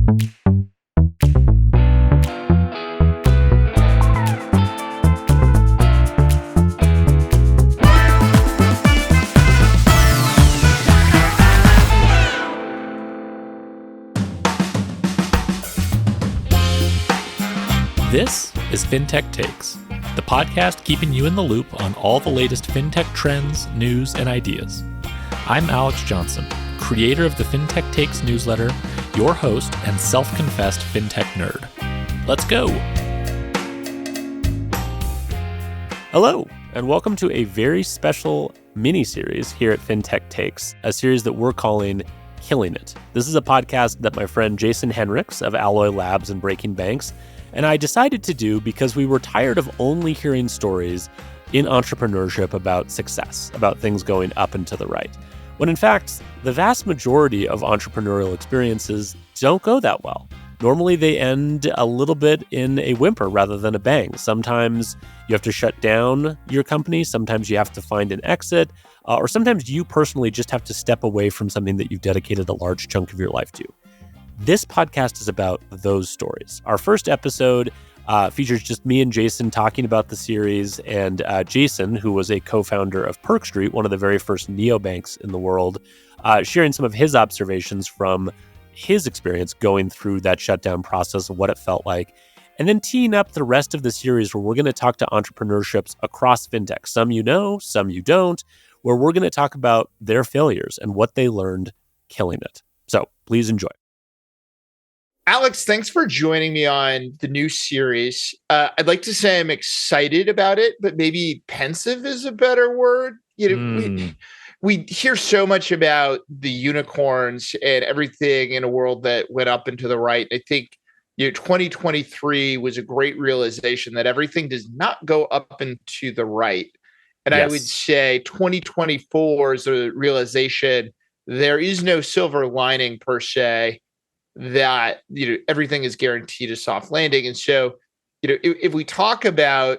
This is Fintech Takes, the podcast keeping you in the loop on all the latest fintech trends, news, and ideas. I'm Alex Johnson, creator of the Fintech Takes newsletter, your host and self-confessed fintech nerd. Let's go! Hello, and welcome to a very special mini-series here at Fintech Takes, a series that we're calling Killing It. This is a podcast that my friend Jason Henrichs of Alloy Labs and Breaking Banks and I decided to do because we were tired of only hearing stories in entrepreneurship about success, about things going up and to the right, when in fact, the vast majority of entrepreneurial experiences don't go that well. Normally, they end a little bit in a whimper rather than a bang. Sometimes you have to shut down your company. Sometimes you have to find an exit, or sometimes you personally just have to step away from something that you've dedicated a large chunk of your life to. This podcast is about those stories. Our first episode features just me and Jason talking about the series, and Jason, who was a co-founder of Perk Street, one of the very first neobanks in the world, sharing some of his observations from his experience going through that shutdown process and what it felt like. And then teeing up the rest of the series where we're going to talk to entrepreneurships across fintech. Some you know, some you don't, where we're going to talk about their failures and what they learned killing it. So please enjoy. Alex, thanks for joining me on the new series. I'd like to say I'm excited about it, but maybe pensive is a better word. We hear so much about the unicorns and everything in a world that went up and to the right. I think 2023 was a great realization that everything does not go up and to the right. And yes. I would say 2024 is a realization there is no silver lining per se, that everything is guaranteed a soft landing. And so if we talk about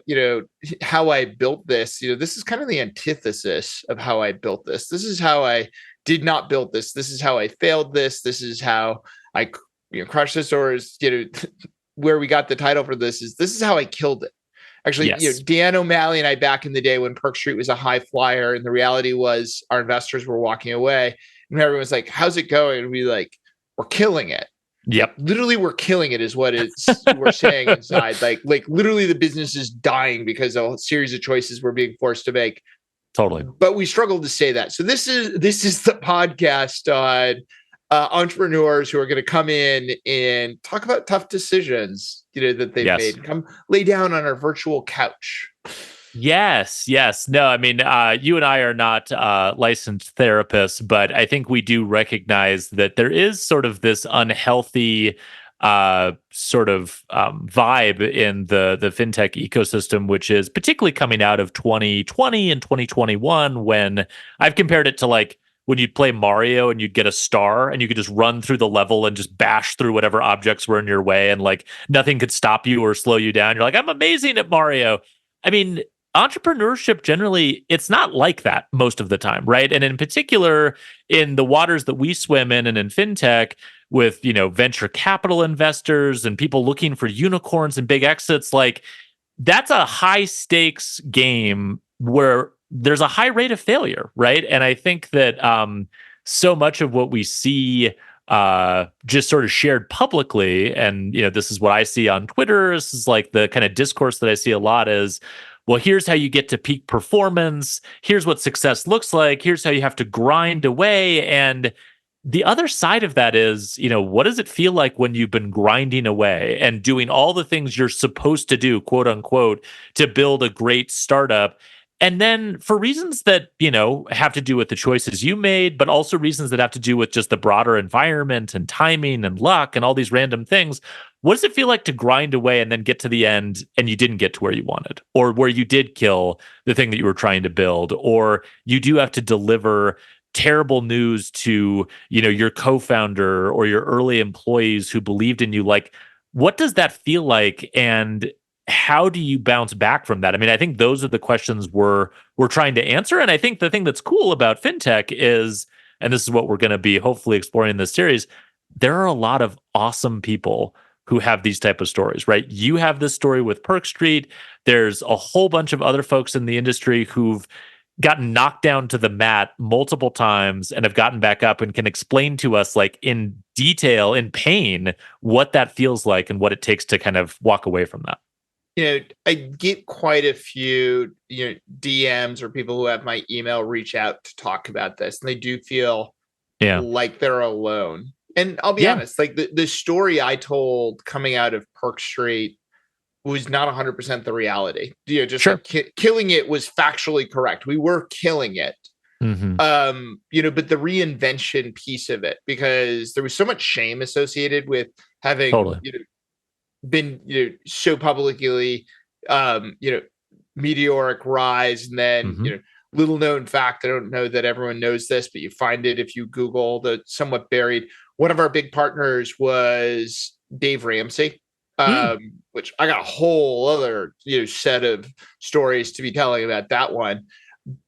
how I built this, this is kind of the antithesis of how I built this. This is how I did not build this. This is how I failed this. This is how I crushed this, or is where we got the title for this is how I killed it. Actually, yes. Dan O'Malley and I, back in the day when Perk Street was a high flyer, and the reality was our investors were walking away, and everyone was like, "How's it going?" And we like, "We're killing it." Yep. Literally, we're killing it is what we're saying inside. Like literally the business is dying because a series of choices we're being forced to make. Totally. But we struggle to say that. So this is the podcast on entrepreneurs who are going to come in and talk about tough decisions, that they've made. Come lay down on our virtual couch. Yes. No, I mean, you and I are not licensed therapists, but I think we do recognize that there is sort of this unhealthy vibe in the fintech ecosystem, which is particularly coming out of 2020 and 2021, when I've compared it to like when you'd play Mario and you'd get a star and you could just run through the level and just bash through whatever objects were in your way, and like nothing could stop you or slow you down. You're like, I'm amazing at Mario. I mean, entrepreneurship generally, it's not like that most of the time, right? And in particular, in the waters that we swim in and in fintech with, venture capital investors and people looking for unicorns and big exits, like that's a high stakes game where there's a high rate of failure, right? And I think that so much of what we see just sort of shared publicly, and this is what I see on Twitter, this is like the kind of discourse that I see a lot is, well, here's how you get to peak performance. Here's what success looks like. Here's how you have to grind away. And the other side of that is, what does it feel like when you've been grinding away and doing all the things you're supposed to do, quote unquote, to build a great startup? And then for reasons that, have to do with the choices you made, but also reasons that have to do with just the broader environment and timing and luck and all these random things, what does it feel like to grind away and then get to the end and you didn't get to where you wanted, or where you did kill the thing that you were trying to build, or you do have to deliver terrible news to, your co-founder or your early employees who believed in you? Like, what does that feel like? And how do you bounce back from that? I mean, I think those are the questions we're trying to answer. And I think the thing that's cool about fintech is, and this is what we're going to be hopefully exploring in this series, there are a lot of awesome people who have these type of stories, right? You have this story with Perk Street. There's a whole bunch of other folks in the industry who've gotten knocked down to the mat multiple times and have gotten back up and can explain to us like in detail, in pain, what that feels like and what it takes to kind of walk away from that. I get quite a few, DMs or people who have my email reach out to talk about this, and they do feel Yeah. like they're alone. And I'll be honest, like the story I told coming out of Perk Street was not 100% the reality. Just Sure. like killing it was factually correct. We were killing it. Mm-hmm. But the reinvention piece of it, because there was so much shame associated with having Totally. been so publicly meteoric rise, and then Mm-hmm. little known fact, I don't know that everyone knows this, but you find it if you Google the somewhat buried. One of our big partners was Dave Ramsey, which I got a whole other set of stories to be telling about that one.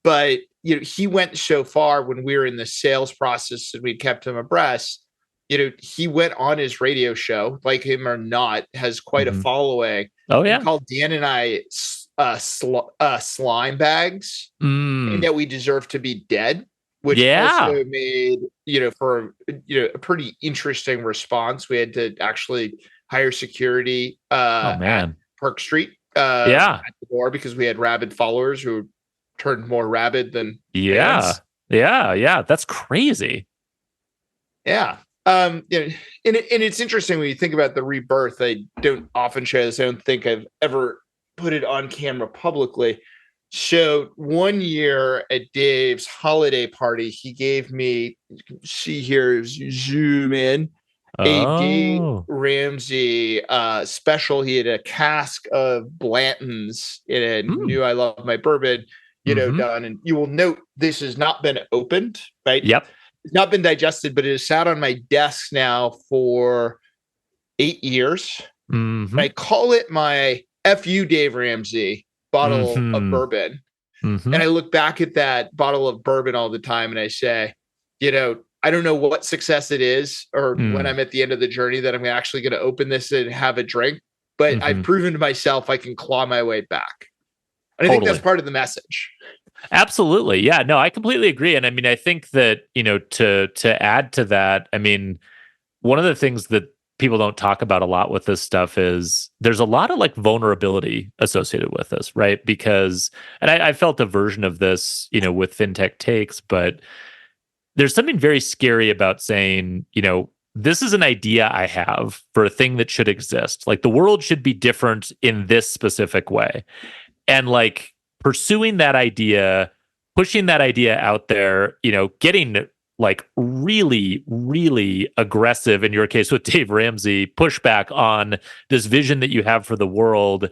But he went so far when we were in the sales process and we kept him abreast. He went on his radio show, like him or not, has quite a following. Oh yeah, he called Dan and I slime bags, and that we deserve to be dead, which also made for a pretty interesting response. We had to actually hire security at Park Street at the door, because we had rabid followers who turned more rabid than fans. Yeah, that's crazy. Yeah. And it's interesting when you think about the rebirth. I don't often share this. I don't think I've ever put it on camera publicly. So one year at Dave's holiday party, he gave me, you can see here, zoom in, a Dave Ramsey special. He had a cask of Blanton's and knew I love my bourbon, done. And you will note this has not been opened, right? Yep. It's not been digested, but it has sat on my desk now for 8 years. Mm-hmm. I call it my FU Dave Ramsey bottle of bourbon. And I look back at that bottle of bourbon all the time and I say, I don't know what success it is, or when I'm at the end of the journey that I'm actually going to open this and have a drink, but I've proven to myself I can claw my way back. And I think that's part of the message. Absolutely. Yeah, no, I completely agree. And I mean, I think that, to add to that, I mean, one of the things that people don't talk about a lot with this stuff is there's a lot of like vulnerability associated with this, right? Because, and I felt a version of this, with Fintech Takes, but there's something very scary about saying, this is an idea I have for a thing that should exist. Like the world should be different in this specific way. And like, pursuing that idea, pushing that idea out there, getting like really, really aggressive, in your case with Dave Ramsey, pushback on this vision that you have for the world,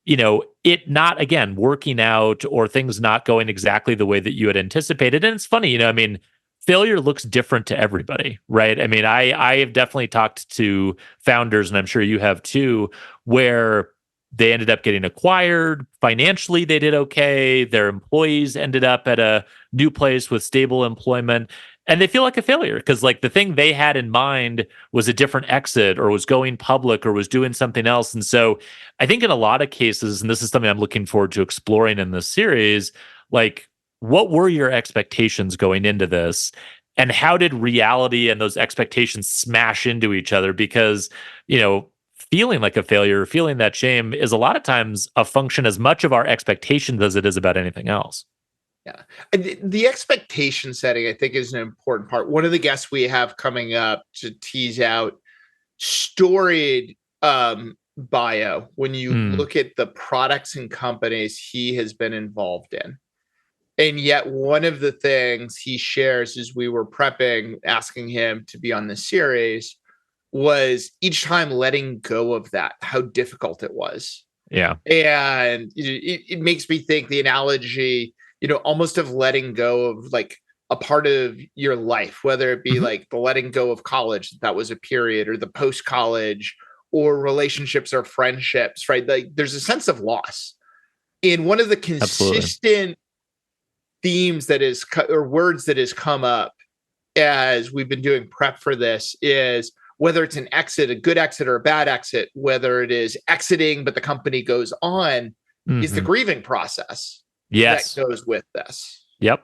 it not, again, working out or things not going exactly the way that you had anticipated. And it's funny, I mean, failure looks different to everybody, right? I mean, I have definitely talked to founders, and I'm sure you have too, where they ended up getting acquired. Financially, they did okay. Their employees ended up at a new place with stable employment. And they feel like a failure because like the thing they had in mind was a different exit or was going public or was doing something else. And so I think in a lot of cases, and this is something I'm looking forward to exploring in this series, like what were your expectations going into this? And how did reality and those expectations smash into each other? Because, feeling like a failure, feeling that shame is a lot of times a function as much of our expectations as it is about anything else. Yeah. And the expectation setting, I think, is an important part. One of the guests we have coming up to tease out storied bio when you look at the products and companies he has been involved in. And yet one of the things he shares as we were prepping, asking him to be on the series, was each time letting go of that, how difficult it was. Yeah. And it makes me think the analogy, almost of letting go of like a part of your life, whether it be like the letting go of college, that was a period, or the post-college, or relationships or friendships, right? Like there's a sense of loss. And one of the consistent themes that is, or words that has come up as we've been doing prep for this is, whether it's an exit, a good exit or a bad exit, whether it is exiting, but the company goes on, is the grieving process that Yes. goes with this. Yep.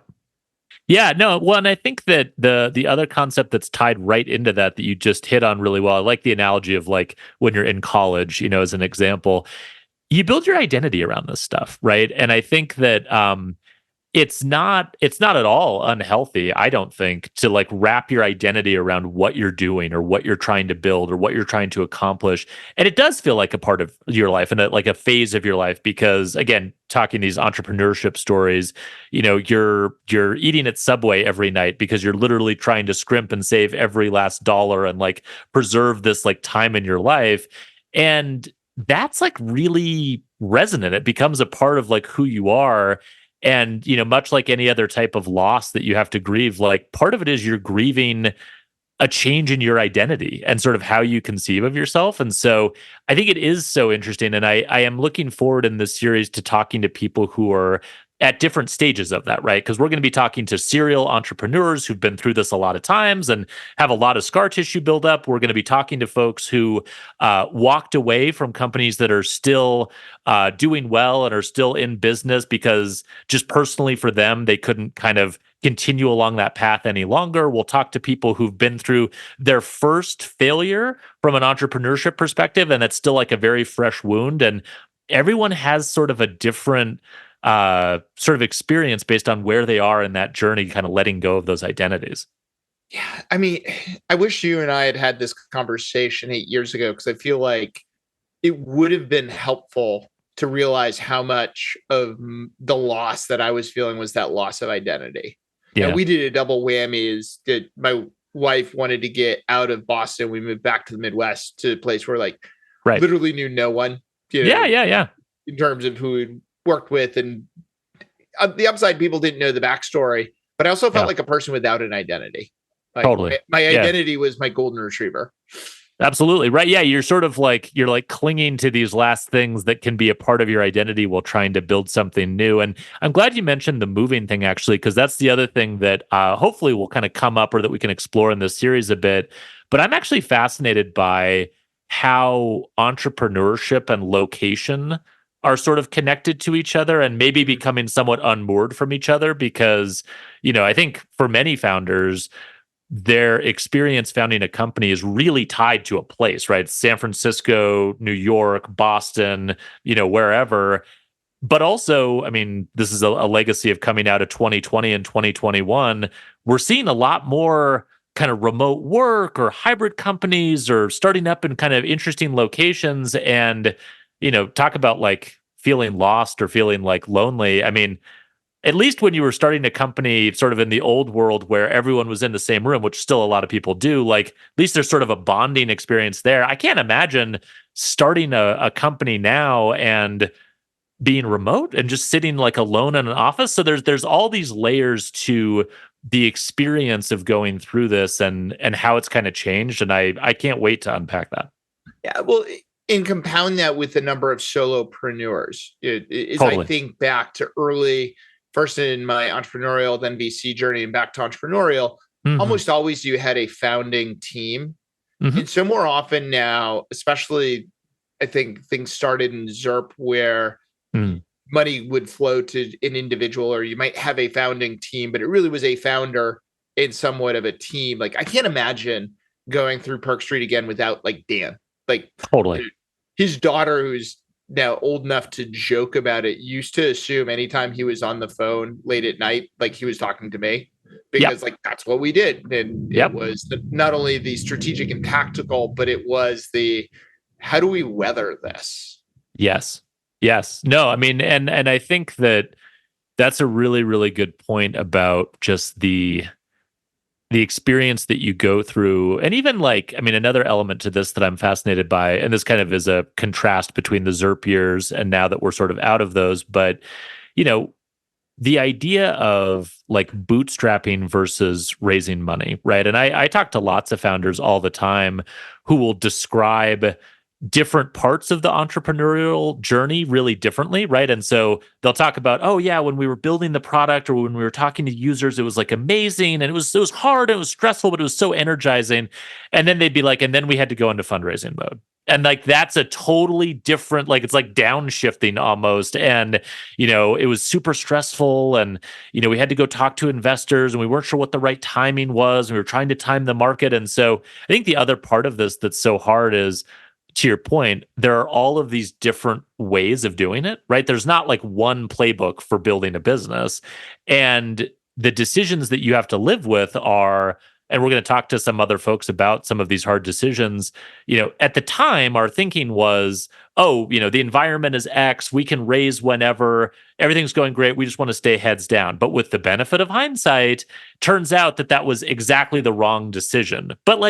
Yeah, no, well, and I think that the other concept that's tied right into that you just hit on really well. I like the analogy of like when you're in college, as an example, you build your identity around this stuff, right? And I think that it's not at all unhealthy, I don't think, to like wrap your identity around what you're doing or what you're trying to build or what you're trying to accomplish. And it does feel like a part of your life and like a phase of your life, because again, talking these entrepreneurship stories, you're eating at Subway every night because you're literally trying to scrimp and save every last dollar and like preserve this like time in your life. And that's like really resonant. It becomes a part of like who you are. And, much like any other type of loss that you have to grieve, like part of it is you're grieving a change in your identity and sort of how you conceive of yourself. And so I think it is so interesting. And I am looking forward in this series to talking to people who are at different stages of that, right? Because we're going to be talking to serial entrepreneurs who've been through this a lot of times and have a lot of scar tissue buildup. We're going to be talking to folks who walked away from companies that are still doing well and are still in business because just personally for them, they couldn't kind of continue along that path any longer. We'll talk to people who've been through their first failure from an entrepreneurship perspective, and it's still like a very fresh wound. And everyone has sort of a different sort of experience based on where they are in that journey, kind of letting go of those identities. Yeah. I mean, I wish you and I had this conversation 8 years ago, because I feel like it would have been helpful to realize how much of the loss that I was feeling was that loss of identity. Yeah. And we did a double whammy. Is that my wife wanted to get out of Boston. We moved back to the Midwest, to a place where like literally knew no one. Yeah. In terms of who we worked with, and the upside, people didn't know the backstory, but I also felt like a person without an identity. Like, totally. My identity was my golden retriever. Absolutely. Right. Yeah. You're sort of like, you're like clinging to these last things that can be a part of your identity while trying to build something new. And I'm glad you mentioned the moving thing, actually, because that's the other thing that hopefully will kind of come up or that we can explore in this series a bit. But I'm actually fascinated by how entrepreneurship and location are sort of connected to each other and maybe becoming somewhat unmoored from each other, because, I think for many founders, their experience founding a company is really tied to a place, right? San Francisco, New York, Boston, wherever. But also, I mean, this is a legacy of coming out of 2020 and 2021. We're seeing a lot more kind of remote work or hybrid companies or starting up in kind of interesting locations. And, talk about like feeling lost or feeling like lonely. I mean, at least when you were starting a company sort of in the old world where everyone was in the same room, which still a lot of people do, like at least there's sort of a bonding experience there. I can't imagine starting a company now and being remote and just sitting like alone in an office. So there's all these layers to the experience of going through this and how it's kind of changed. And I can't wait to unpack that. Yeah, well, and compound that with the number of solopreneurs. Totally. I think back to early, first in my entrepreneurial, then VC journey, and back to entrepreneurial, almost always you had a founding team. And so more often now, especially, I think things started in ZERP where money would flow to an individual, or you might have a founding team, but it really was a founder and somewhat of a team. Like, I can't imagine going through Perk Street again without like Dan. Like, totally. His daughter, who's now old enough to joke about it, used to assume anytime he was on the phone late at night, like he was talking to me, because like that's what we did. And it was not only the strategic and tactical, but it was the, how do we weather this? Yes. No, I mean, and I think that's a really, really good point about just the experience that you go through. And even like, I mean, another element to this that I'm fascinated by, and this kind of is a contrast between the ZERP years and now that we're sort of out of those, but, the idea of like bootstrapping versus raising money, right? And I talk to lots of founders all the time who will describe different parts of the entrepreneurial journey really differently, right? And so they'll talk about, oh yeah, when we were building the product or when we were talking to users, it was like amazing and it was hard, and it was stressful, but it was so energizing. And then they'd be like, and then we had to go into fundraising mode. And like that's a totally different, like it's like downshifting almost. And it was super stressful, and we had to go talk to investors, and we weren't sure what the right timing was. And we were trying to time the market. And so I think the other part of this that's so hard is, to your point, there are all of these different ways of doing it, right? There's not like one playbook for building a business. And the decisions that you have to live with are, and we're going to talk to some other folks about some of these hard decisions. At the time, our thinking was, oh, the environment is X, we can raise whenever, everything's going great, we just want to stay heads down. But with the benefit of hindsight, turns out that that was exactly the wrong decision. But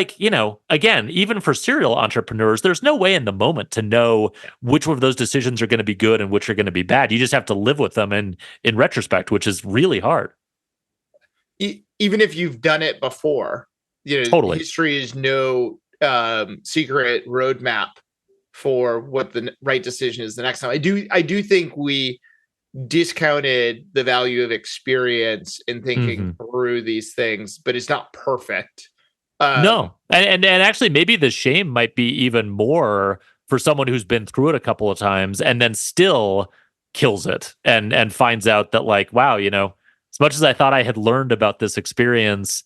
again, even for serial entrepreneurs, there's no way in the moment to know which of those decisions are going to be good and which are going to be bad. You just have to live with them in retrospect, which is really hard. Even if you've done it before, Totally. history is no secret roadmap for what the right decision is the next time. I do think we discounted the value of experience in thinking through these things, but it's not perfect. No, and actually, maybe the shame might be even more for someone who's been through it a couple of times and then still kills it and finds out that, like, wow, as much as I thought I had learned about this experience,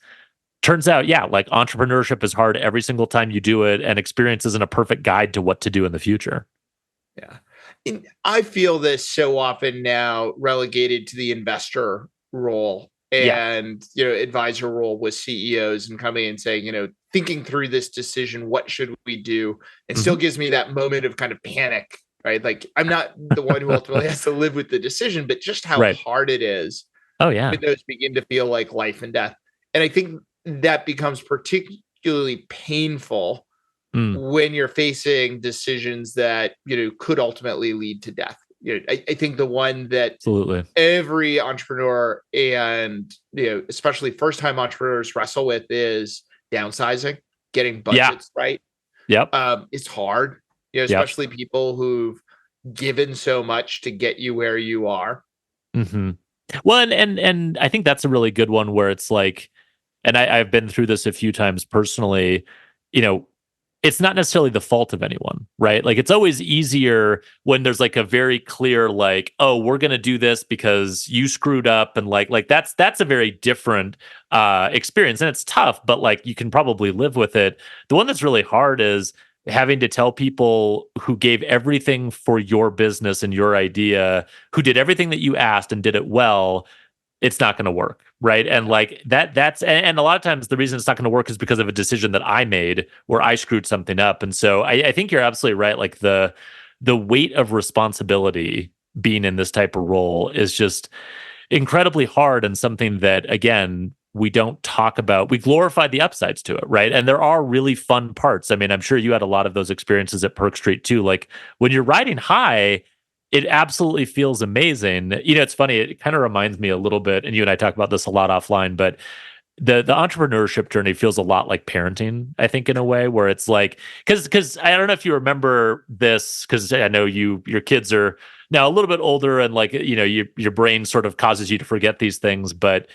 turns out, yeah, like entrepreneurship is hard every single time you do it, and experience isn't a perfect guide to what to do in the future. Yeah. And I feel this so often now relegated to the investor role and, advisor role with CEOs and coming and saying, thinking through this decision, what should we do? It still gives me that moment of kind of panic, right? Like I'm not the one who ultimately has to live with the decision, but just how hard it is. Oh, yeah. When those begin to feel like life and death. And I think that becomes particularly painful when you're facing decisions that, could ultimately lead to death. I think the one that absolutely every entrepreneur and, especially first-time entrepreneurs wrestle with is downsizing, getting budgets right. Yep. It's hard, especially people who've given so much to get you where you are. Well, and I think that's a really good one where it's like, and I've been through this a few times personally, it's not necessarily the fault of anyone, right? Like it's always easier when there's like a very clear, like, oh, we're going to do this because you screwed up. And like that's a very different experience, and it's tough, but like you can probably live with it. The one that's really hard is having to tell people who gave everything for your business and your idea, who did everything that you asked and did it well, it's not going to work, right? And like and a lot of times the reason it's not going to work is because of a decision that I made where I screwed something up. And so I think you're absolutely right. Like the weight of responsibility being in this type of role is just incredibly hard, and something that, again, we don't talk about. We glorify the upsides to it, right? And there are really fun parts. I mean, I'm sure you had a lot of those experiences at Perk Street too. Like when you're riding high, it absolutely feels amazing. It's funny. It kind of reminds me a little bit, and you and I talk about this a lot offline, but the entrepreneurship journey feels a lot like parenting, I think, in a way where it's like, because I don't know if you remember this, because I know your kids are now a little bit older, and like, your brain sort of causes you to forget these things. But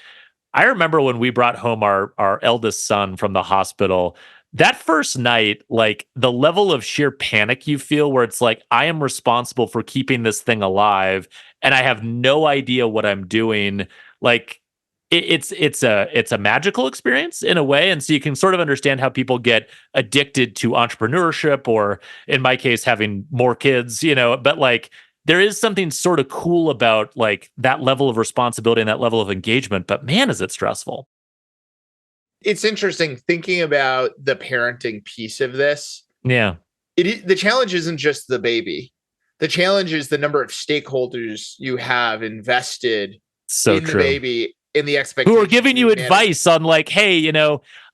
I remember when we brought home our eldest son from the hospital, that first night, like the level of sheer panic you feel where it's like, I am responsible for keeping this thing alive and I have no idea what I'm doing. Like it's a magical experience in a way. And so you can sort of understand how people get addicted to entrepreneurship, or in my case, having more kids, but like there is something sort of cool about like that level of responsibility and that level of engagement, but man, is it stressful. It's interesting thinking about the parenting piece of this. Yeah. The challenge isn't just the baby. The challenge is the number of stakeholders you have invested in the baby, in the expectation. Who are giving you advice on like, hey,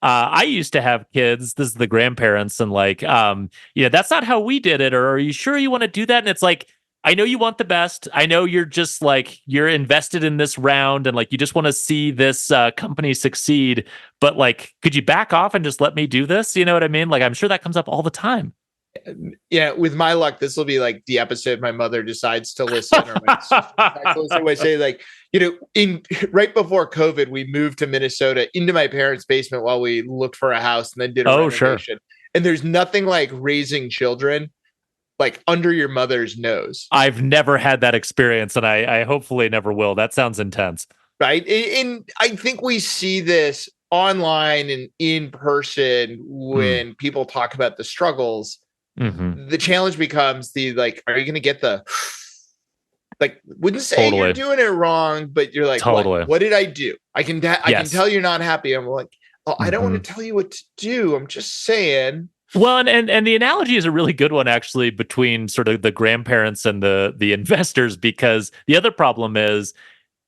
I used to have kids. This is the grandparents. And like, that's not how we did it. Or are you sure you want to do that? And it's like, I know you want the best. I know you're just like, you're invested in this round and like, you just want to see this company succeed. But like, could you back off and just let me do this? You know what I mean? Like, I'm sure that comes up all the time. Yeah, with my luck, this will be like the episode my mother decides to listen, or my sister decides to listen. I say, like, in right before COVID, we moved to Minnesota into my parents' basement while we looked for a house and then did a Oh, sure. renovation. And there's nothing like raising children like under your mother's nose, I've never had that experience, and I hopefully never will. That sounds intense. right? And I think we see this online and in person Mm. when people talk about the struggles. Hmm. The challenge becomes the like, are you going to get the like? Wouldn't say you're Totally. doing it wrong, but you're like, what? Totally. What did I do? I can Yes. tell you're not happy. I'm like, oh, I don't want Hmm. to tell you what to do. I'm just saying. Well, and the analogy is a really good one actually between sort of the grandparents and the investors, because the other problem is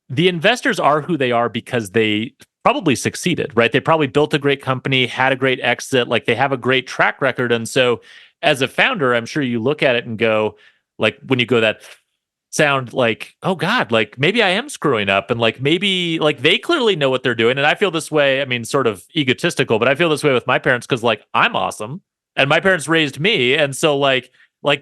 the investors are who they are because they probably succeeded, right? They probably built a great company, had a great exit, like they have a great track record. And so as a founder, I'm sure you look at it and go, like when you go that sound like, oh God, like maybe I am screwing up. And like maybe like they clearly know what they're doing. And I feel this way, I mean, sort of egotistical, but I feel this way with my parents because like I'm awesome and my parents raised me. And so like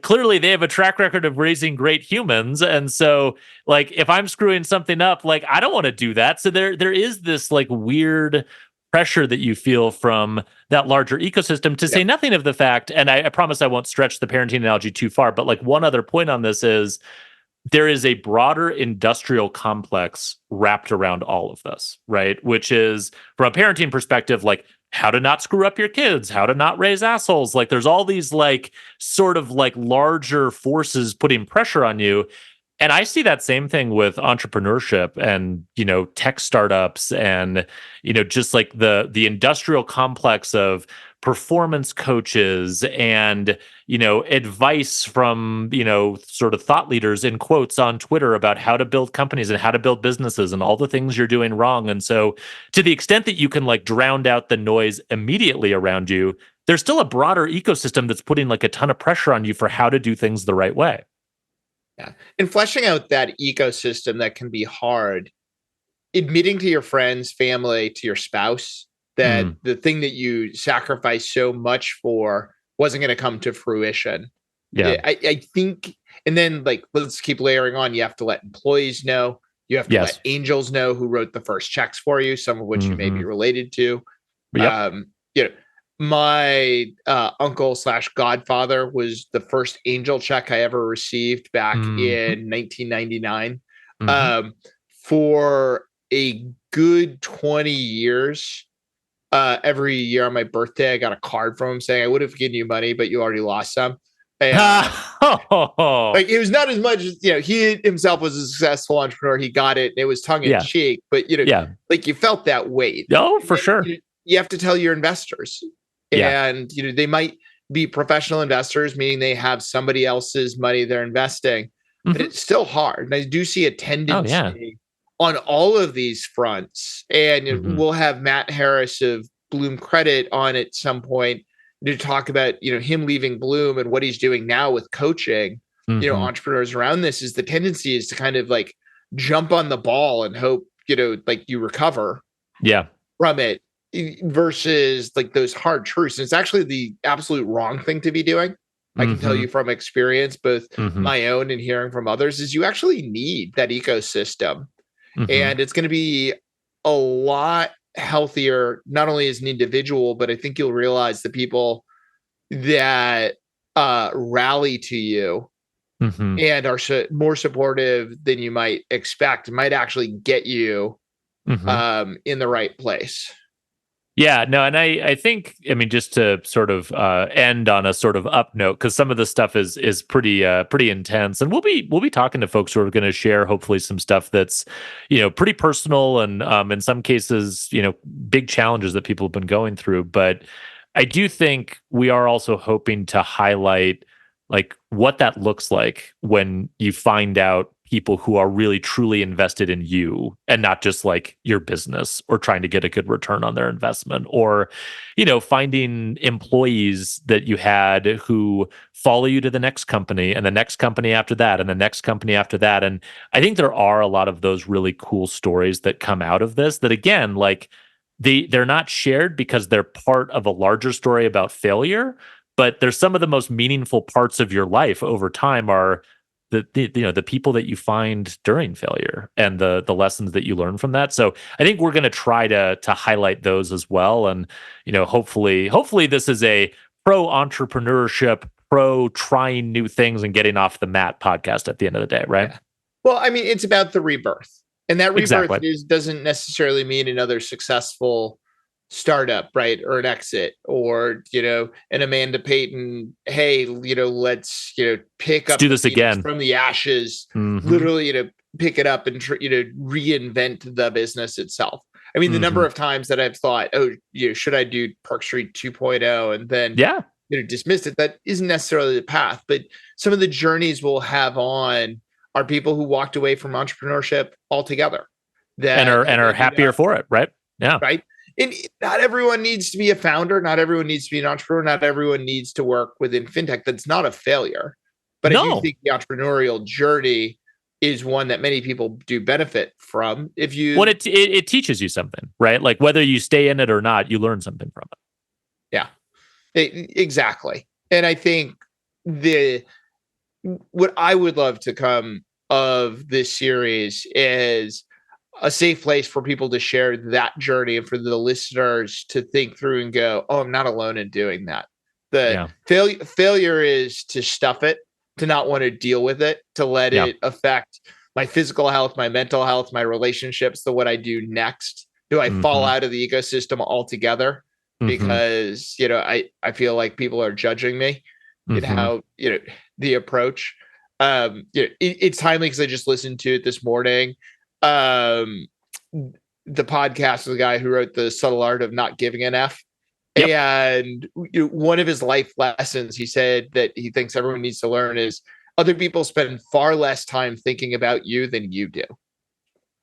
clearly they have a track record of raising great humans. And so like if I'm screwing something up, like I don't want to do that. So there is this like weird pressure that you feel from that larger ecosystem, to say Yep. nothing of the fact, and I promise I won't stretch the parenting analogy too far, but like one other point on this is there is a broader industrial complex wrapped around all of this, right? Which is from a parenting perspective, like how to not screw up your kids, how to not raise assholes. Like there's all these like sort of like larger forces putting pressure on you. And I see that same thing with entrepreneurship and, tech startups and, just like the industrial complex of performance coaches and, advice from, sort of thought leaders in quotes on Twitter about how to build companies and how to build businesses and all the things you're doing wrong. And so to the extent that you can like drown out the noise immediately around you, there's still a broader ecosystem that's putting like a ton of pressure on you for how to do things the right way. Yeah. And fleshing out that ecosystem that can be hard, admitting to your friends, family, to your spouse that Mm, the thing that you sacrificed so much for wasn't going to come to fruition. yeah. I think, and then like, let's keep layering on. You have to let employees know. You have to let Yes. angels know who wrote the first checks for you, some of which you may be Hmm. related to. Yep. Um, you know, my uncle slash godfather was the first angel check I ever received back Hmm. in 1999. Hmm. Um, for a good 20 years, every year on my birthday, I got a card from him saying, I would have given you money, but you already lost some. And Oh, like it was not as much as he himself was a successful entrepreneur. He got it. And it was tongue in yeah. cheek, but Yeah. like you felt that weight. Oh, And for then sure. you have to tell your investors, Yeah. and they might be professional investors, meaning they have somebody else's money they're investing, but Hmm. it's still hard. And I do see a Oh, yeah. tendency on all of these fronts. And Hmm. we'll have Matt Harris of Bloom Credit on at some point to talk about him leaving Bloom and what he's doing now with coaching Hmm. entrepreneurs around this. Is the tendency is to kind of like jump on the ball and hope like you recover Yeah. from it, versus like those hard truths. And it's actually the absolute wrong thing to be doing. I can tell Hmm. you from experience, both Hmm. my own and hearing from others, is you actually need that ecosystem. Hmm. And it's going to be a lot healthier, not only as an individual, but I think you'll realize the people that rally to you Hmm. and are more supportive than you might expect might actually get you Hmm. in the right place. Yeah, no, and I think, I mean, just to sort of end on a sort of up note, because some of the stuff is pretty intense, and we'll be talking to folks who are going to share hopefully some stuff that's pretty personal and in some cases big challenges that people have been going through. But I do think we are also hoping to highlight like what that looks like when you find out people who are really truly invested in you and not just like your business or trying to get a good return on their investment, or finding employees that you had who follow you to the next company and the next company after that and the next company after that. And I think there are a lot of those really cool stories that come out of this that, again, like they're not shared because they're part of a larger story about failure, but there's some of the most meaningful parts of your life over time are the people that you find during failure and the lessons that you learn from that. So I think we're going to try to highlight those as well. And, hopefully this is a pro entrepreneurship, pro trying new things and getting off the mat podcast at the end of the day, right? Yeah. Well, I mean, it's about the rebirth. And that rebirth Exactly. doesn't necessarily mean another successful startup, right? Or an exit, or, an Amanda Payton, hey, let's, pick Let's up do the this phoenix again. from the ashes, Hmm. literally, pick it up and, reinvent the business itself. I mean, the number Hmm. of times that I've thought, oh, should I do Park Street 2.0, and then, Yeah. dismissed it. That isn't necessarily the path, but some of the journeys we'll have on are people who walked away from entrepreneurship altogether And that are have ended happier up, for it, right? Yeah. right. And not everyone needs to be a founder. Not everyone needs to be an entrepreneur. Not everyone needs to work within fintech. That's not a failure. But I do No. think the entrepreneurial journey is one that many people do benefit from. If you, What it teaches you something, right? Like whether you stay in it or not, you learn something from it. yeah, exactly. And I think what I would love to come of this series is a safe place for people to share that journey, and for the listeners to think through and go, oh, I'm not alone in doing that. The Yeah. failure is to stuff it, to not want to deal with it, to let Yeah. it affect my physical health, my mental health, my relationships, the what I do next. Do I fall Hmm. out of the ecosystem altogether Hmm. because, I feel like people are judging me, Hmm. how, the approach. It's timely because I just listened to it this morning. Um, the podcast of the guy who wrote The Subtle Art of Not Giving an F. Yep. And one of his life lessons, he said that he thinks everyone needs to learn, is other people spend far less time thinking about you than you do.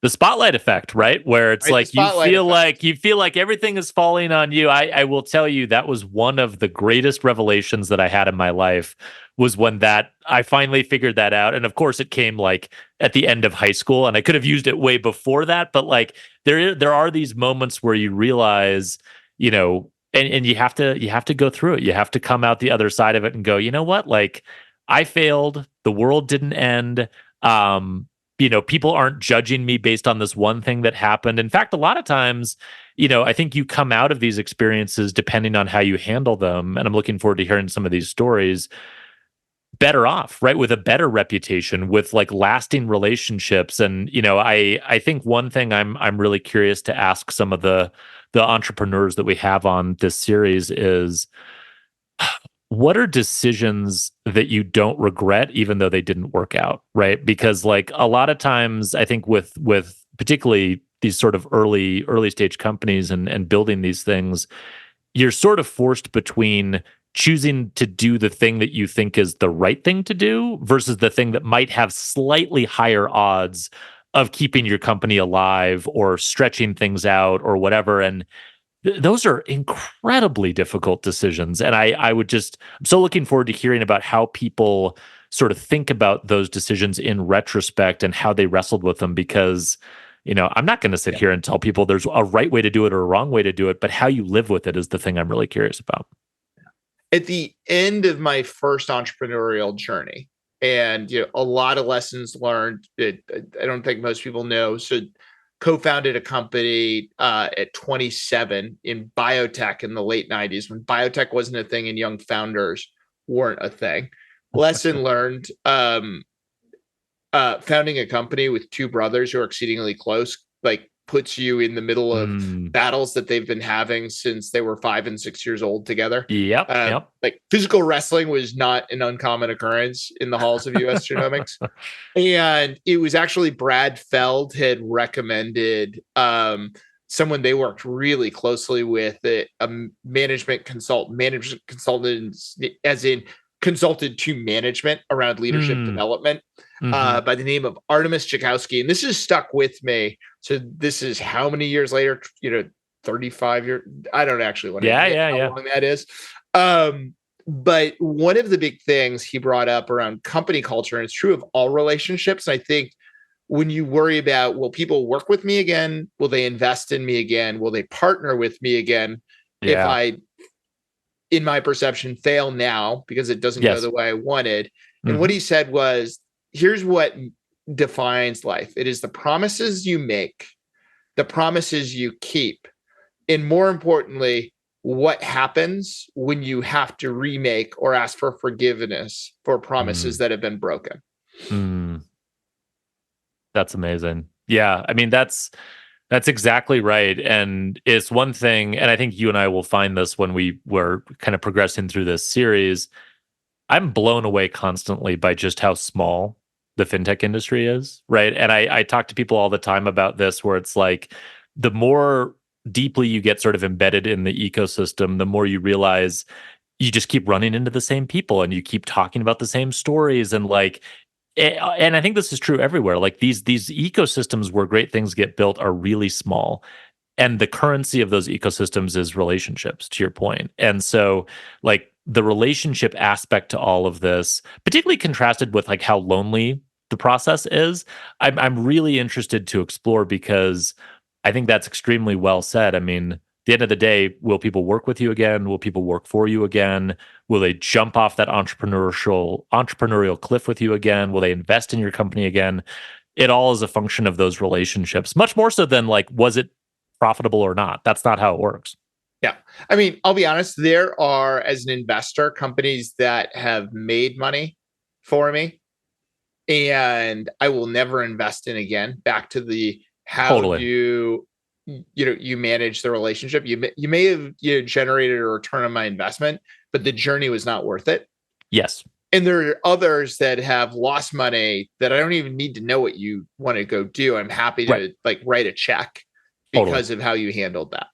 The spotlight effect, right? Where it's Right? The like you spotlight feel effect. like everything is falling on you. I will tell you that was one of the greatest revelations that I had in my life, was when that I finally figured that out. And of course it came like at the end of high school, and I could have used it way before that, but like there are these moments where you realize, and you have to go through it. You have to come out the other side of it and go, you know what? Like I failed. The world didn't end. People aren't judging me based on this one thing that happened. In fact, a lot of times, I think you come out of these experiences, depending on how you handle them. And I'm looking forward to hearing some of these stories, better off, right? With a better reputation, with like lasting relationships. And, I think one thing I'm really curious to ask some of the entrepreneurs that we have on this series is, what are decisions that you don't regret even though they didn't work out, right? Because like a lot of times I think with particularly these sort of early stage companies and building these things, you're sort of forced between choosing to do the thing that you think is the right thing to do versus the thing that might have slightly higher odds of keeping your company alive or stretching things out or whatever. And those are incredibly difficult decisions. And I'm so looking forward to hearing about how people sort of think about those decisions in retrospect and how they wrestled with them. Because, I'm not going to sit Yeah. here and tell people there's a right way to do it or a wrong way to do it, but how you live with it is the thing I'm really curious about. At the end of my first entrepreneurial journey, and a lot of lessons learned that I don't think most people know. So co-founded a company at 27 in biotech in the late 90s, when biotech wasn't a thing and young founders weren't a thing. Lesson learned. Founding a company with two brothers who are exceedingly close, like, puts you in the middle of Mm. battles that they've been having since they were 5 and 6 years old together. Yep. Yep. Like, physical wrestling was not an uncommon occurrence in the halls of US genomics. And it was actually Brad Feld had recommended someone they worked really closely with, a management consultant, as in consulted to management around leadership Mm. development, Hmm. by the name of Artemis Tchaikovsky. And this has stuck with me. So this is how many years later, 35 years. I don't actually want to Yeah. admit Yeah. how Yeah. long that is. But one of the big things he brought up around company culture, and it's true of all relationships, I think, when you worry about, will people work with me again? Will they invest in me again? Will they partner with me again if Yeah. I in my perception, fail now because it doesn't go the way I wanted. And what he said was, here's what defines life. It is the promises you make, the promises you keep, and more importantly, what happens when you have to remake or ask for forgiveness for promises that have been broken. That's amazing. Yeah, I mean, that's exactly right. And it's one thing, and I think you and I will find this when we were kind of progressing through this series. I'm blown away constantly by just how small the fintech industry is, right? And I talk to people all the time about this, where it's like, the more deeply you get sort of embedded in the ecosystem, the more you realize you just keep running into the same people and you keep talking about the same stories. And like, and I think this is true everywhere. Like these ecosystems where great things get built are really small. And the currency of those ecosystems is relationships, to your point. And so like the relationship aspect to all of this, particularly contrasted with like how lonely the process is, I'm really interested to explore, because I think that's extremely well said. I mean, at the end of the day, will people work with you again? Will people work for you again? Will they jump off that entrepreneurial cliff with you again? Will they invest in your company again? It all is a function of those relationships, much more so than like, was it profitable or not? That's not how it works. Yeah. I mean, I'll be honest, there are, as an investor, companies that have made money for me and I will never invest in again. Back to the how you manage the relationship. You may have generated a return on my investment, but the journey was not worth it. Yes. And there are others that have lost money that I don't even need to know what you want to go do. I'm happy to like write a check because of how you handled that.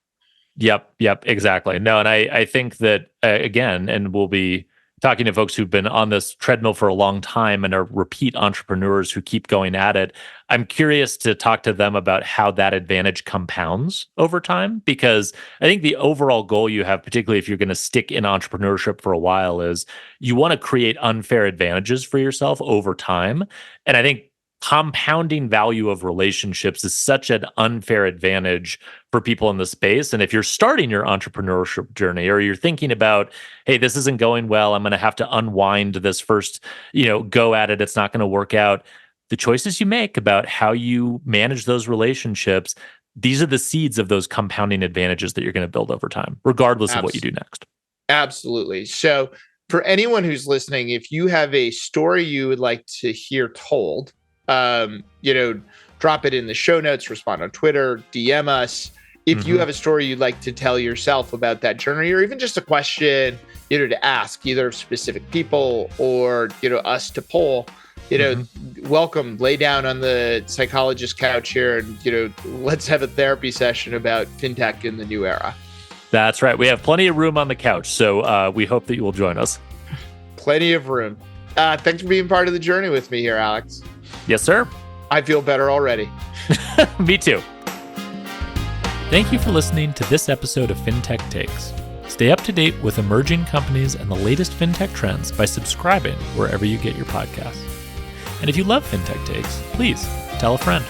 Yep, exactly. No, and I think that, again, and we'll be talking to folks who've been on this treadmill for a long time and are repeat entrepreneurs who keep going at it. I'm curious to talk to them about how that advantage compounds over time, because I think the overall goal you have, particularly if you're going to stick in entrepreneurship for a while, is you want to create unfair advantages for yourself over time. And I think compounding value of relationships is such an unfair advantage for people in the space. And if you're starting your entrepreneurship journey, or you're thinking about, hey, this isn't going well, I'm going to have to unwind this first, go at it, it's not going to work out. The choices you make about how you manage those relationships, these are the seeds of those compounding advantages that you're going to build over time, regardless of what you do next. Absolutely. So for anyone who's listening, if you have a story you would like to hear told, drop it in the show notes, respond on Twitter, DM us. If you have a story you'd like to tell yourself about that journey, or even just a question, to ask either specific people or, us to poll, welcome, lay down on the psychologist couch here and, let's have a therapy session about fintech in the new era. That's right. We have plenty of room on the couch. So we hope that you will join us. Plenty of room. Thanks for being part of the journey with me here, Alex. Yes, sir. I feel better already. Me too. Thank you for listening to this episode of Fintech Takes. Stay up to date with emerging companies and the latest fintech trends by subscribing wherever you get your podcasts. And if you love Fintech Takes, please tell a friend.